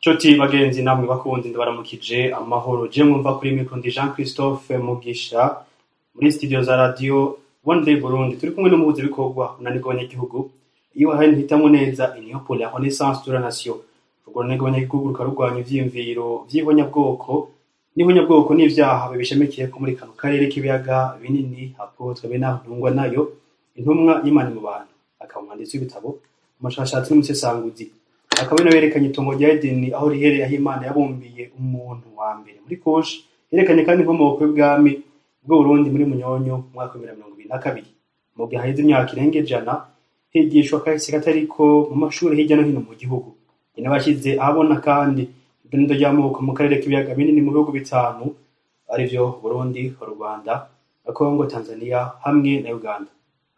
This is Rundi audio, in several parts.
Choti bagenzi namwe bakundi ndabaramukije amahoro je mwumva kuri micro ndi Jean Christophe Mugisha muri studio za radio One Day Burundi turi kumwe n'umuhuza bikorwa unanirwa abanyagihugu iyo hari ntitamwe neza iniyo pour la renaissance de la nation ubwo nego abanyagihugu rukarugwanya ivyimviro vy'ibonyabwoko n'ibonyabwoko n'ivyaha bibishamikiye ko muri kano karere k'ibiyaga binini apotwe benantungwa nayo intumwa y'Imana mu bantu akamwanditsi w'ibitabo amashashatsi n'umusesanguzi akabona berekanye itongo rya Edeni aho rihereye aho Imana yabumbiye umuntu wa mbere muri Koshi yerekanye kandi inkomoko y'ubwami bw'u Burundi muri Munyonyo mu mwaka wa 2022 mu gihe haheze imyaka irenga ijana higishwa kahise katariko mu mashuri hirya no hino mu gihugu inabashize abona kandi idonido ry'amoko mu karere k'ibiyaga binini mu bihugu bitanu arivyo Burundi, Rwanda, Kongo, Tanzania hamwe na Uganda.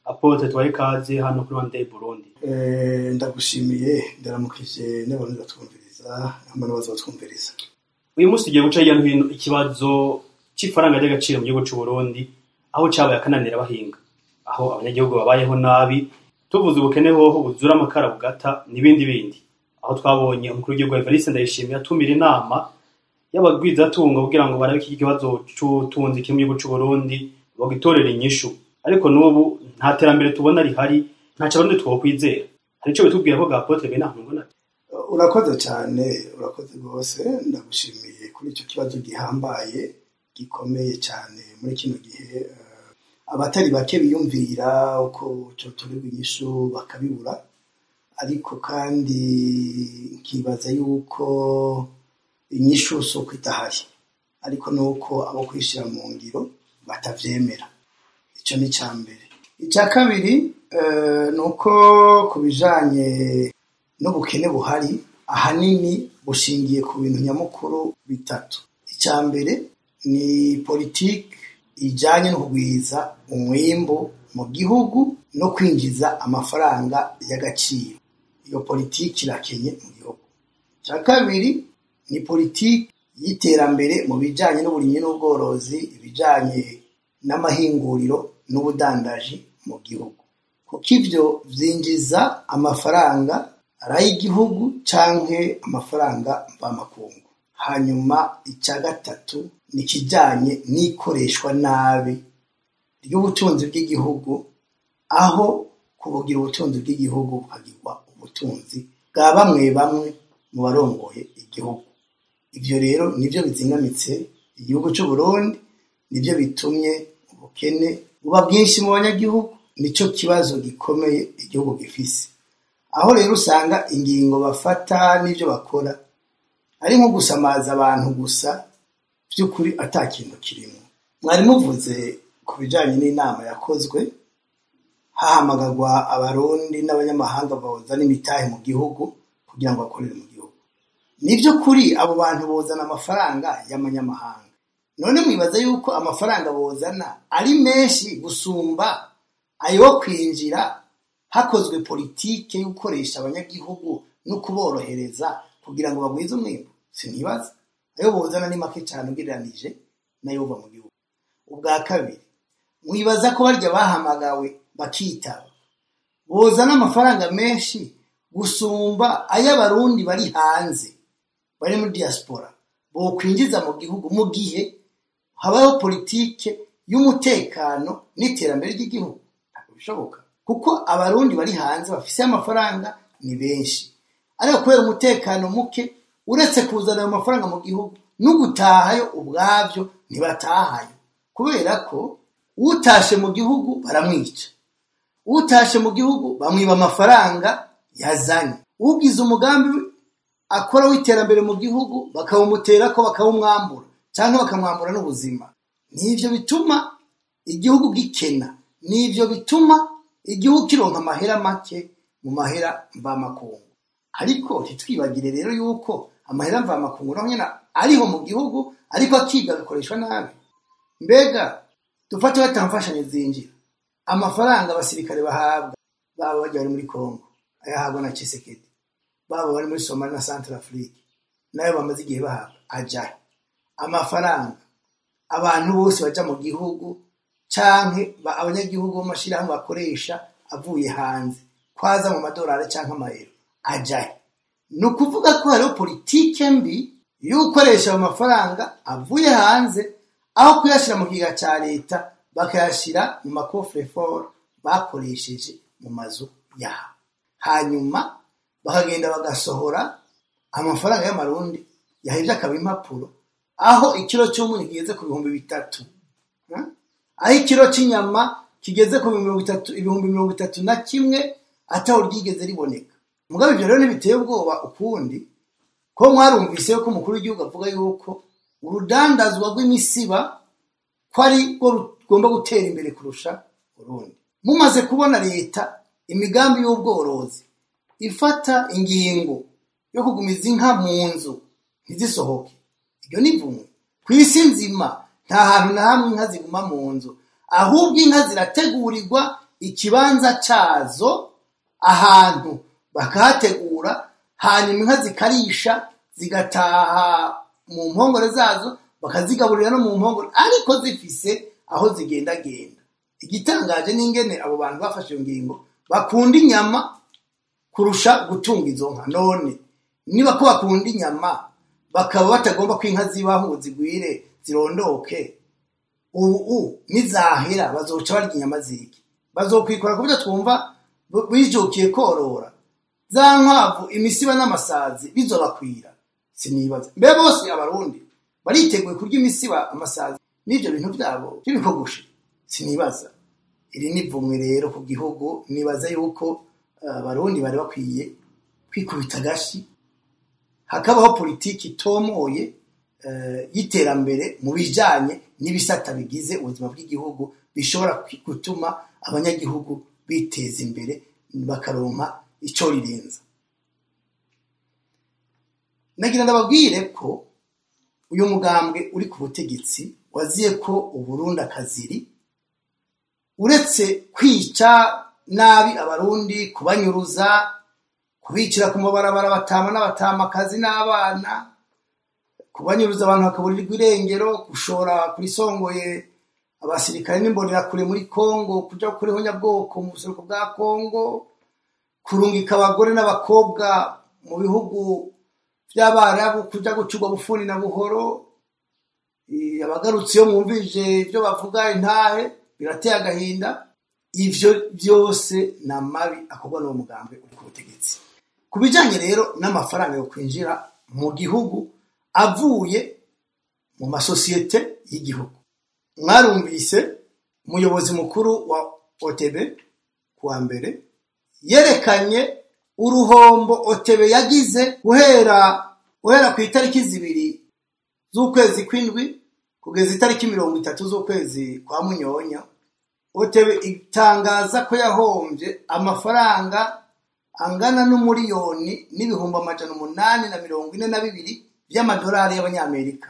Apotre twaye kaze hano kuri One Day Burundi. Ndagushimiye ndaramukije n'abantu batwumviriza hamwe n'abazo batwumviriza. Uyu munsi tugiye guca hirya no hino ikibazo c'ifaranga ry'agaciro mu gihugu c'u Burundi aho cabaye akananira bahinga aho abanyagihugu babayeho nabi tuvuze ubukene hoho buzura amakara bugata n'ibindi bindi aho twabonye umukuru w'igihugu Evariste Ndayishimiye atumira inama y'abagwiza tunga kugira ngo barabe iki kibazo c'utunzi kimwe mu gihugu c'u Burundi bagitorera inyishu ariko n'ubu nta terambere tubona rihari nta cabarundi twokwizera hari ico bitubwira ko gapotre benantungwa nayo. Urakoze cyane urakoze rwose ndagushimiye kuri icyo kibazo gihambaye gikomeye cyane muri kino gihe abatari bake biyumvira uko cyo turi inyishu bakabibura ariko kandi nkibaza yuko inyishu soko itahari ariko nuko abo kwishira mu ngiro batavyemera ico ni cyambere icya kabiri nuko kubijanye n'ubukene buhari ahanini bushingiye ku bintu nyamukuru bitatu. Icyambere ni politique ijanye no kugwiza umwimbo mu gihugu no kwinjiza amafaranga y'agaciro. Iyo politique irakenye mu gihugu. Icya kabiri ni politique y'iterambere mu bijanye n'uburimyi n'ubworozi, ibijanye n'amahinguriro n'ubudandaji mu gihugu. Kuko ivyo vyinjiza amafaranga arayigihugu canke amafaranga mvamakungu. Hanyuma icya gatatu ni kijanye n'ikoreshwa nabi ry'ubutunzi bw'igihugu aho kubugira ubutunzi bw'igihugu bukagirwa ubutunzi bwa bamwe mu barongoye igihugu. Ivyo rero nivyo bizingamitse igihugu c'u Burundi, nivyo bitumye ubukene buba bwinshi mu banyagihugu, nico kibazo gikomeye igihugu gifise. Aho rero usanga ingingo bafata n'ivyo bakora ari nko gusamaza abantu gusa by'ukuri atakintu kirimo. Mwari muvuze ku bijanye n'inama yakozwe hahamagagwa abarundi n'abanyamahanga bawuzana imitahe mu gihugu kugira ngo bakorere mu gihugu. Nivyo kuri abo bantu bozana amafaranga y'amanyamahanga. None mwibaza yuko amafaranga bozana ari menshi gusumba ayo kwinjira hakozwe politike yo gukoresha abanyagihugu no kuborohereza kugira ngo bagwize umwimbo? Sinibaza. Ayo bozana ni make cyane ugereranije nayo bava mu gihugu. Ubwa kabiri, mwibaza ko barya bahamagawe bakitaba bozana amafaranga menshi gusumba ay'abarundi bari hanze bari muri diaspora bo kwinjiza mu gihugu mu gihe habaho politike y'umutekano n'iterambere ry'igihugu? Ntabwo bishoboka kuko abarundi bari hanze bafise amafaranga ni benshi ariko kubera umutekano muke uretse kuzana ayo mafaranga mu gihugu no gutahayo ubwavyo ntibatahayo kubera ko utashe mu gihugu baramwica, utashe mu gihugu bamwiba amafaranga yazanye, ugize umugambi akora w'iterambere mu gihugu bakawumutera ko bakawumwambura cyangwa bakamwambura n'ubuzima. Nivyo bituma igihugu gikena, nivyo bituma igihugu kironka amahera make mu mahera mvamakungu. Ariko ntitwibagire rero yuko amahera mvamakungu naho nyene ariho mu gihugu ariko akiga agakoreshwa nabi. Mbega dufate batamfashanye zinjira amafaranga abasirikare bahabwa baba bajya bari muri Kongo ayahabwa na Tshisekedi, baba bari muri Somalia na Central Africa nayo bamaze igihe bahabwa aja amafaranga abantu bose baja mu gihugu canke abanyagihugu b'amashirahamwe bakoresha avuye hanze kwaza mu madolari canke amayero aja ni ukuvuga ko hariho politike mbi yo gukoresha ayo mafaranga avuye hanze aho kuyashyira mu kigega cya leta bakayashyira mu makofre-fort bakoresheje mu mazu yabo, hanyuma bakagenda bagasohora amafaranga y'amarundi yahebye akaba impapuro, aho ikiro cy'umunyu kigeze ku 300, aho ikiro cy'inyama kigeze ku 31,000 ataho ryigeze riboneka. Mugabe ibyo rero ntibiteye ubwoba ukundi ko mwarumvise ko umukuru w'igihugu avuga yuko urudandazwa rw'imisiba ko ari rwo rugomba gutera imbere kurusha Burundi. Mumaze kubona leta imigambi y'ubworozi ifata ingingo yo kugumiza inka mu nzu ntizisohoke, ibyo ni vumwe. Ku isi nzima nta hantu na hamwe inka ziguma mu nzu, ahubwo inka zirategurirwa ikibanza cyazo ahantu bakahategura, hanyuma inka zikarisha zigataha mu mpongore zazo, bakazigaburira no mu mpongore ariko zifise aho zigendagenda. Igitangaje n'ingene abo bantu bafashe iyo ngingo bakunda inyama kurusha gutunga izo nka. None niba ko bakunda inyama bakaba batagomba ko inka zibaho zigwire zirondoke, ubu nizahera bazoca barya inyama ziki? Bazokwikora kubyo twumva bijukiye korora za nkwavu, imisiba n'amasazi bizobakwira? Sinibaza mbe bose abarundi bariteguye kurya imisiba, amasazi n'ibyo bintu byabo by'ibikogoshe? Sinibaza. Iri ni vumwe rero ku gihugu. Nibaza yuko abarundi bari bakwiye kwikubita gashi, hakabaho politiki itomoye y'iterambere mu bijanye n'ibisata bigize ubuzima bw'igihugu bishobora gutuma abanyagihugu biteza imbere bakaronka icyo rirenza. Nagira ndababwire ko uyu mugambwe uri ku butegetsi waziye ko Uburundi akaziri, uretse kwica nabi abarundi, kubanyuruza, kubicira ku mabarabara batama n'abatamakazi n'abana, kubanyuruza abantu bakaburirwa irengero, gushora kuri songoye abasirikare n'imbonerakure muri Kongo, kuja kuriho nyabwoko mu buseruko bwa Kongo, kurungika abagore n'abakobwa mu bihugu by'Abarabu kuja gucurwa bufuni na buhoro. Abagarutse yo mwumvije ibyo bavuga intahe birateye agahinda. Ivyo byose na mabi akorwa n'uwo mugambwe uri ku butegetsi. Kubijanye rero n'amafaranga yo kwinjira mu gihugu avuye mu masosiyete y'igihugu, mwarumvise umuyobozi mukuru wa OTB kuwa mbere yerekanye uruhombo OTB yagize guhera ku itariki 2 z'ukwezi kw'indwi kugeza itariki 30 z'ukwezi kwa Munyonyo. OTB itangaza ko yahombye amafaranga angana n'umuriyoni n'ibihumbi 842 by'amadolari y'abanyamerika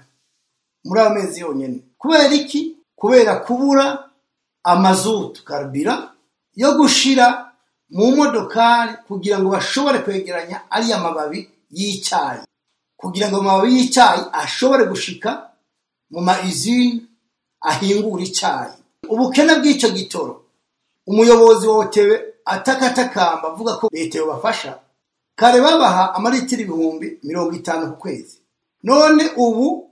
muri ayo mezi yonyene. Kubera iki? Kubera kubura amazutu karibira yo gushira mu modokari kugira ngo bashobore kwegeranya ari amababi y'icyayi, kugira ngo amababi y'icyayi ashobore gushika mu maizine ahingura icyayi. Ubukene bw'icyo gitoro umuyobozi wa OTB atakatakamba avuga ko leta yobafasha, kare babaha amaritiro 50,000 ku kwezi, none ubu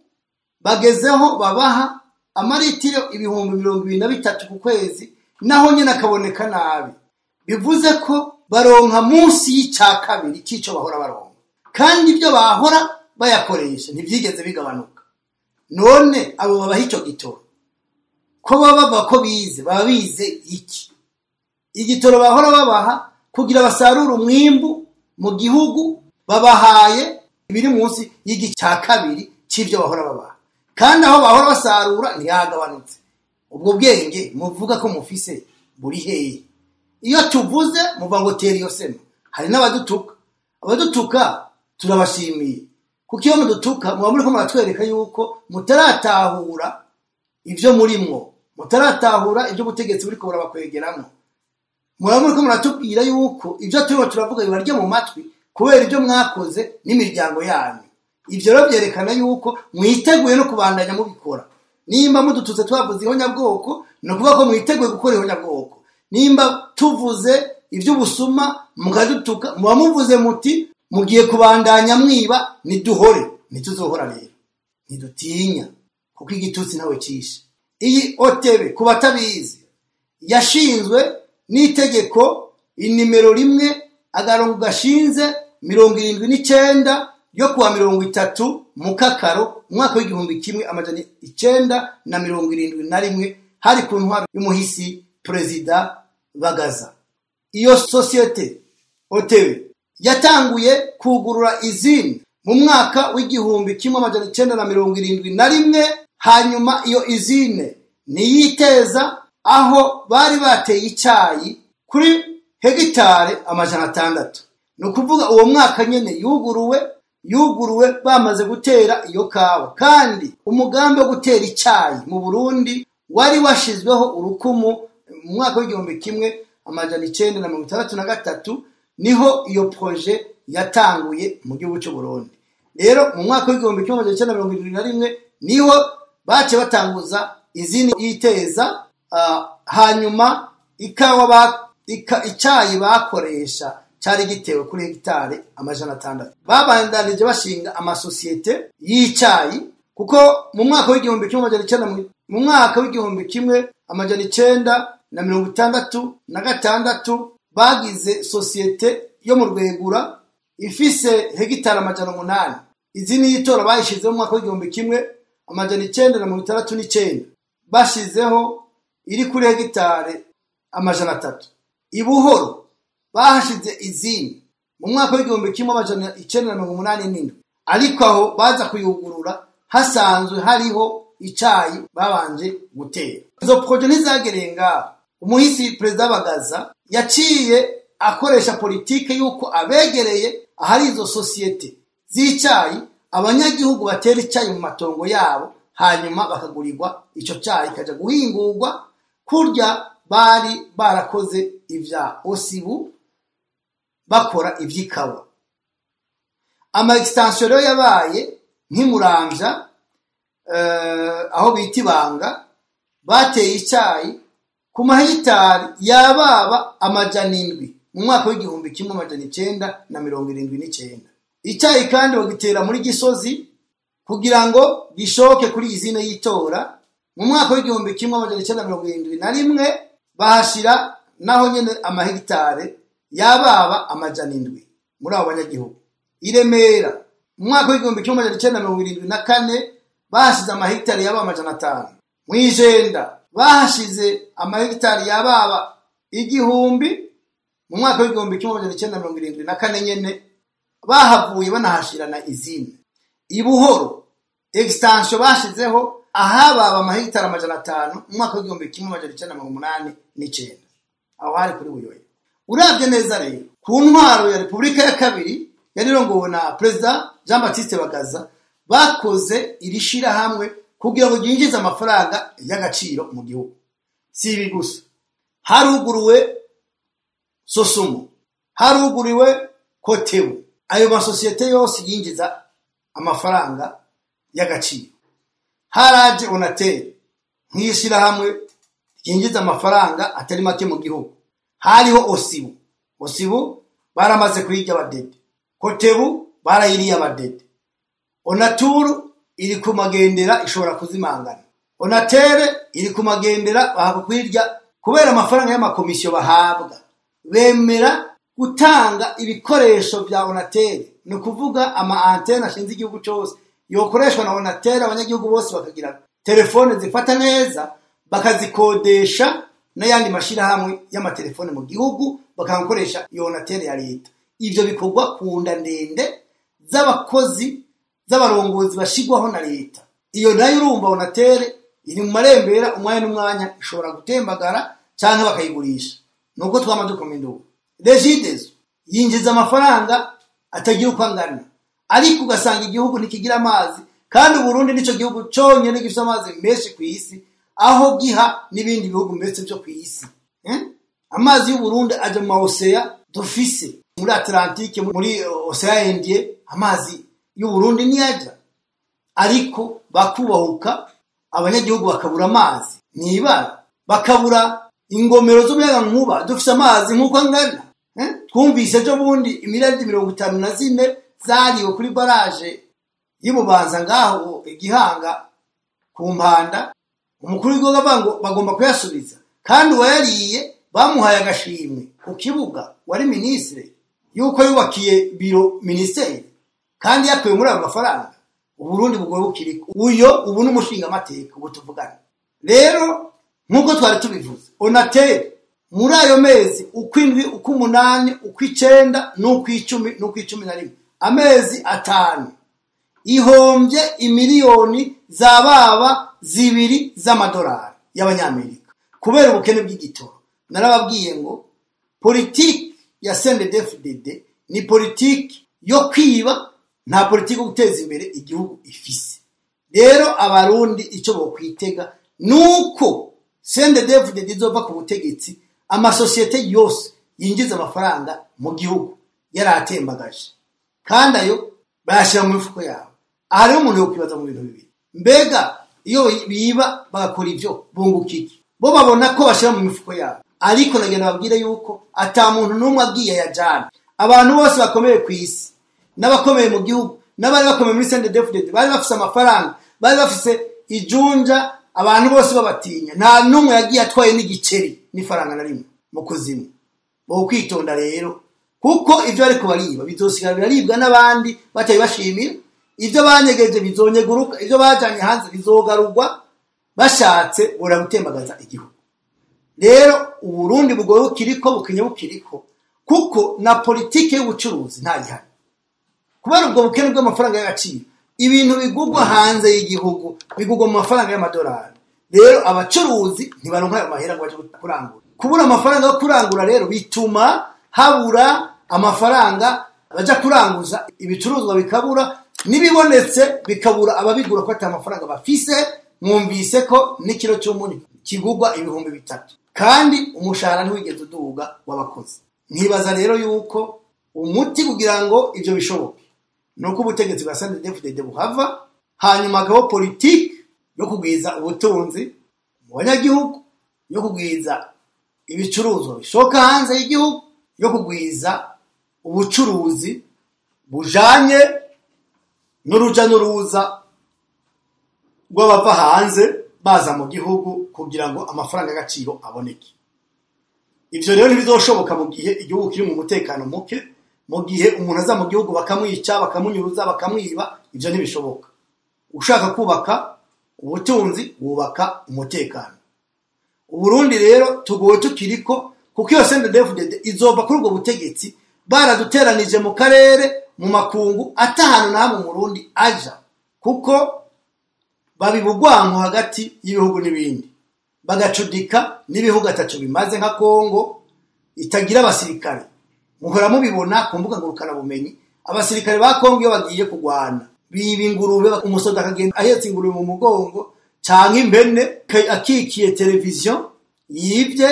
bagezeho babaha amaritiro 23,000 ku kwezi, naho nyine akaboneka nabi. Bivuze ko baronka munsi y'icakabiri c'ico bahora baronka, kandi ibyo bahora bayakoresha ntibyigeze bigabanuka. None abo babaha icyo gitoro ko baba ko bize, baba bize iki? Igitoro bahora babaha kugira basarure umwimbu mu gihugu, babahaye ibiri munsi y'igicakabiri c'ibyo bahora babaha, kandi aho bahora basarura ntiyagabanutse. Ubwo bwenge muvuga ko mufise buri hehe? Iyo tuvuze muva ngo teri yosema. Hari n'abadutuka, abadutuka turabashimiye, kuko iyo mudutuka muba muri ko muratwereka yuko mutaratahura ibyo murimwo, mutaratahura ibyo butegetsi buri ko burabakwegeramo. Muba muri ko muratubwira yuko ibyo turimo turavuga bibarya mu matwi kubera ibyo mwakoze n'imiryango yanyu. Ibyo rero byerekana yuko mwiteguye no kubandanya mubikora. Nimba mudututse twavuze ihonyabwoko, no kuvuga ko mwiteguye gukora ihonyabwoko. Nimba tuvuze iby'ubusuma mukadutuka, muba muvuze muti mugiye kubandanya mwiba niduhore, ntituzohora rero, ntidutinya kuko igitutsi ntawe cishe. Iyi OTB ku batabizi yashinzwe n'itegeko inimero 1/gashinze 79 yo kuwa 30 Mukakaro umwaka w'1971 hari ku ntwaro y'umuhisi Perezida Bagaza. Iyo societe OTB yatanguye kugurura izini mu mwaka w'1971, hanyuma iyo izine niyiteza aho bari bateye icyayi kuri hegitare 600. Nukuvuga uwo mwaka nyene yuguruwe bamaze gutera iyo kawa, kandi umugambi wo gutera icyayi mu Burundi wari washizweho urukumu mu mwaka w'1963. Niho iyo projet yatanguye mu gihugu cy'u Burundi. Rero mu mwaka w'1971 niho bace batanguza izini yiteza, hanyuma icyayi bakoresha cyari gitewe kuri hegitare 600. Babandanije bashinga amasosiyete y'icyayi, kuko mu mwaka w'1966 bagize sosiyete yo mu Rwegura ifise hegitare 800. Izini yitora bayishizeho mu mwaka w'1969 bashizeho iri kuri hegitare 300. Ibuhoro bahashize izini mu mwaka w'1987, ariko aho baza kuyugurura hasanzwe hariho icyayi babanje gutera. Izo projet ntizagerenga. Umuhisi Perezida Bagaza yaciye akoresha politike yuko abegereye ahari izo societe z'icyayi abanyagihugu batera icyayi mu matongo yabo, hanyuma bakagurirwa ico cyayi kaja guhingurwa kurya bari barakoze ivya Osibu bakora ivyikawa. Ama extension rero yabaye nk'Imuramvya, aho bita Ibanga, bateye icyayi ku mahegitari yababa 700 mu mwaka w'1979. Icyayi kandi bagitera muri Gisozi kugira ngo gishoke kuri izine yitora. Mu mwaka w'1971 bahashira naho nyene amahegitare yababa 700 muri abo banyagihugu. Iremera mu mwaka w'1974 bahashize amahegitare yababa 500. Mwijenda bahashize amahegitari yababa 1000. Mu mwaka w'1974 nyene bahavuye banahashirana izini. Ibuhoro extension bashizeho ahababa amahegitari 500 mu mwaka w'1989. aho hari kuri Buyoya. Uravye neza rero ku ntwaro ya Republika ya kabiri yarirongowe na President Jean Baptiste Bagaza, bakoze irishira hamwe kugira ngo yinjize amafaranga y'agaciro mu gihugu. Si ibi gusa, haruguruwe Sosumo, haruguriwe Kotebu. Ayo masosiyete yose yinjiza amafaranga y'agaciro. Haraje Onatel nk'ishira hamwe yinjiza amafaranga atari make mu gihugu. Hariho Osibu baramaze kuyirya abadede. Kotebu barayiriye abadede. Onaturu iri kumagendera ishobora kuzimangana. Onatel iri kumagendera bahakwirya kubera amafaranga y'amakomisiyo bahabwa. Bemera gutanga ibikoresho bya Onatel, no kuvuga ama antena ashinze igihugu cyose yokoreshwa na Onatel. Abanyagihugu bose bakagira telefone zifata neza, bakazikodesha n'ayandi mashira hamwe y'amatelefone mu gihugu, bakakoresha iyo Onatel ya leta. Ivyo bikorwa ku nda ndende z'abakozi z'abarongozi bashigwaho na leta. Iyo nayo urumva Onatel iri mu marembera, umwanya n'umwanya ishobora gutembagara cyangwa bakayigurisha. Nuko twama dukomenduka. Regidezo yinjiza amafaranga atagira uko angana, ariko ugasanga igihugu ntikigira amazi, kandi Burundi nico gihugu cyonyene gifite amazi menshi ku isi, aho giha n'ibindi bihugu mbese byo ku isi. Amazi y'u Burundi aje mu Ocean dufise muri Atlantique, muri Ocean Indien. Amazi y'u Burundi niyaja, ariko bakubahuka abanyagihugu bakabura amazi, nibara bakabura ingomero z'umuyaga nkuba dufise amazi nkuko angana. twumvise ejo bundi imiriyaridi 54 zariwe kuri baraje y'Ibubanza ngaho Igihanga ku Mpanda. Umukuru w'igihugu avuga ngo bagomba kuyasubiza, kandi uwayariye bamuhaye agashimwe ku kibuga, wari ministre yuko yubakiye biro ministeri, kandi yakuye muri ayo mafaranga. Uburundi bugoye bukiriko uyo ubu n'umushinga amateka ubu tuvugana. Rero nkuko twari tubivuze, Onatel muri ayo mezi ukwindwi, ukw'umunani, ukw'icenda n'ukw'icumi n'ukw'icumi amezi 5 ihombye imiliyoni zababa 2 z'amadolari y'abanyamerika kubera ubukene bw'igitoro. Narababwiye ngo politiki ya CNDD-FDD ni politiki yo kwiba, nta politiki yo guteza imbere igihugu ifise. Rero abarundi ico bokwitega nuko CNDD-FDD izova ku butegetsi, amasosiyete yose yinjiza amafaranga mu gihugu yaratembagaje, kandi ayo bayashira mu mifuko yabo. Aha rero umuntu yo kwibaza mu bintu bibiri: mbega iyo biba bagakora ivyo bungukiki? Bo babona ko bashira mu mifuko yabo, ariko nagenda babwire yuko ata muntu n'umwe agiye yajana. Abantu bose bakomeye ku isi n'abakomeye mu gihugu n'abari bakomeye muri CNDD-FDD bari bafise amafaranga, bari bafise ijunja, abantu bose babatinya, nta numwe yagiye atwaye n'igiceri n'ifaranga na rimwe mu kuzimu. Bo kwitonda rero, kuko ivyo ariko bariba bizosigara biraribwa n'abandi bataye bashimira. Ivyo banyegeje bizonyeguruka, ivyo bajanye hanze bizogarurwa, bashatse bora gutembagaza igihugu. Rero Uburundi bugoye bukiriko, bukenye bukiriko, kuko na politike y'ubucuruzi nta gihari. Kubera ubwo bukene bw'amafaranga y'agaciro, ibintu bigugwa hanze y'igihugu bigugwa mu mafaranga y'amadolari. Rero abacuruzi ntibaronka ayo mahera ngo baje kurangura. Kubura amafaranga yo kurangura rero bituma habura amafaranga baja kuranguza, ibicuruzwa bikabura, nibibonetse bikabura ababigura ko ata amafaranga bafise. Mwumvise ko n'ikiro cy'umunyu kigugwa 3,000, kandi umushahara ntiwigeze uduga w'abakozi. Nkibaza rero yuko umuti kugira ngo ivyo bishoboke nuko ubutegetsi bwa CNDD-FDD buhava, hanyuma akaba politiki yo kugwiza ubutunzi mu banyagihugu, yo kugwiza ibicuruzwa bishoka hanze y'igihugu, yo kugwiza ubucuruzi bujanye n'uruja n'uruza rw'abava hanze baza mu gihugu kugira ngo amafaranga y'agaciro aboneke. Ivyo rero ntibizoshoboka mu gihe igihugu kiri mu mutekano muke, mu gihe umuntu aza mu gihugu bakamwica, bakamunyuruza, bakamwiba. Ivyo ntibishoboka. Ushaka kubaka ubutunzi wubaka umutekano. Uburundi rero tugoye tukiriko, kuko iyo CNDD-FDD izova kuri ubwo butegetsi baraduteranije mu karere, mu makungu, atahano na hamwe mu Burundi aja, kuko babibugwanko hagati y'ibihugu n'ibindi, bagacudika n'ibihugu ataco bimaze nka Kongo itagira abasirikare. Muhora mubibona ku mbuga ngurukana bumenyi, abasirikare ba Kongo iyo bagiye kugwana biba ingurube, umusoda akagenda ahetse ingurube mu mugongo, canke impene akikiye televiziyo yivye,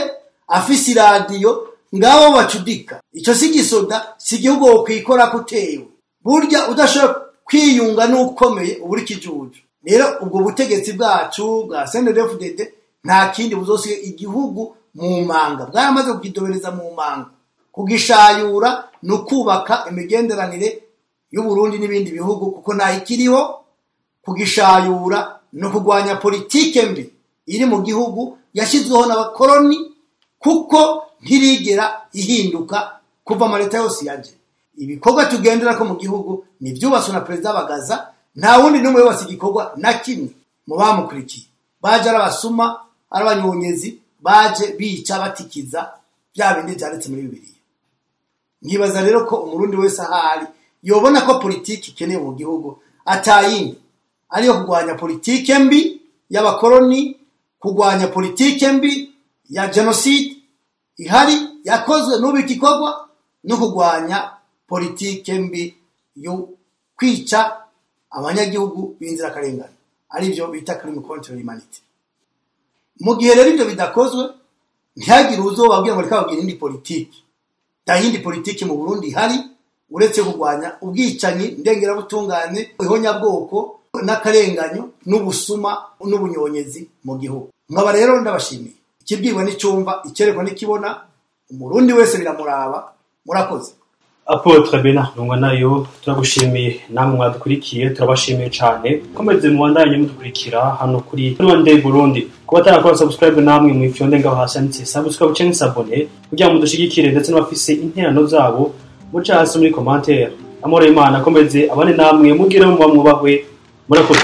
afise iradiyo, ngabo bacudika. Ico si gisoda, si igihugu wo kwikora kutewe. Burya udashobora kwiyunga n'ukomeye uburi kijuju. Rero ubwo butegetsi bwacu bwa CNDD-FDD nta kindi buzosiga igihugu mu manga, bwaramaze kukidobereza mu manga. Kugishayura no kubaka imigenderanire y'u Burundi n'ibindi bihugu, kuko nta ikiriho. Kugishayura no kugwanya politike mbi iri mu gihugu yashizweho n'abakoroni, kuko ntirigera ihinduka kuva mu leta yose yaje. Ibikorwa tugendera ko mu gihugu ni vyubatswe na Perezida Bagaza, nta wundi n'umwe wese igikorwa na kimwe mu bamukurikiye. Baje arabasuma, arabanyonyezi, baje bica batikiza bya bindi byaretse muri Bibiliya. Nkibaza rero ko umurundi wese ahari yobona ko politiki ikeneye mu gihugu atayindi ariyo kugwanya politike mbi y'abakoroni, kugwanya politike mbi ya genocide ihari yakozwe n'ubiki gikorwa, no kugwanya politike mbi yo kwica abanyagihugu b'inzira karengane, ari byo bita crime contre l'humanité. Mu gihe rero ibyo bidakozwe, ntihagire uzobabwira ngo reka indi politiki. Ta yindi politiki mu Burundi hari uretse kugwanya ubwicanyi ndengera butungane, ihonyabwoko n'akarenganyo n'ubusuma n'ubunyonyezi mu gihugu. Nkaba rero ndabashimiye. Ikibwirwa n'icumva, ikerekwa n'ikibona, umurundi wese biramuraba, murakoze. Apotre Bernard Ntungwanayo turagushimiye namwe mwadukurikiye turabashimiye cyane komeze muwandanye mudukurikira hano kuri One Day Burundi kuba tarakora subscribe namwe mu ifyonde ngaho hasanditse subscribe cyangwa s'abone kugira ngo mudushigikire ndetse n'abafise interano zabo muca hasi muri commentaire amore Imana komeze abane namwe mugire mu bamwubahwe murakoze.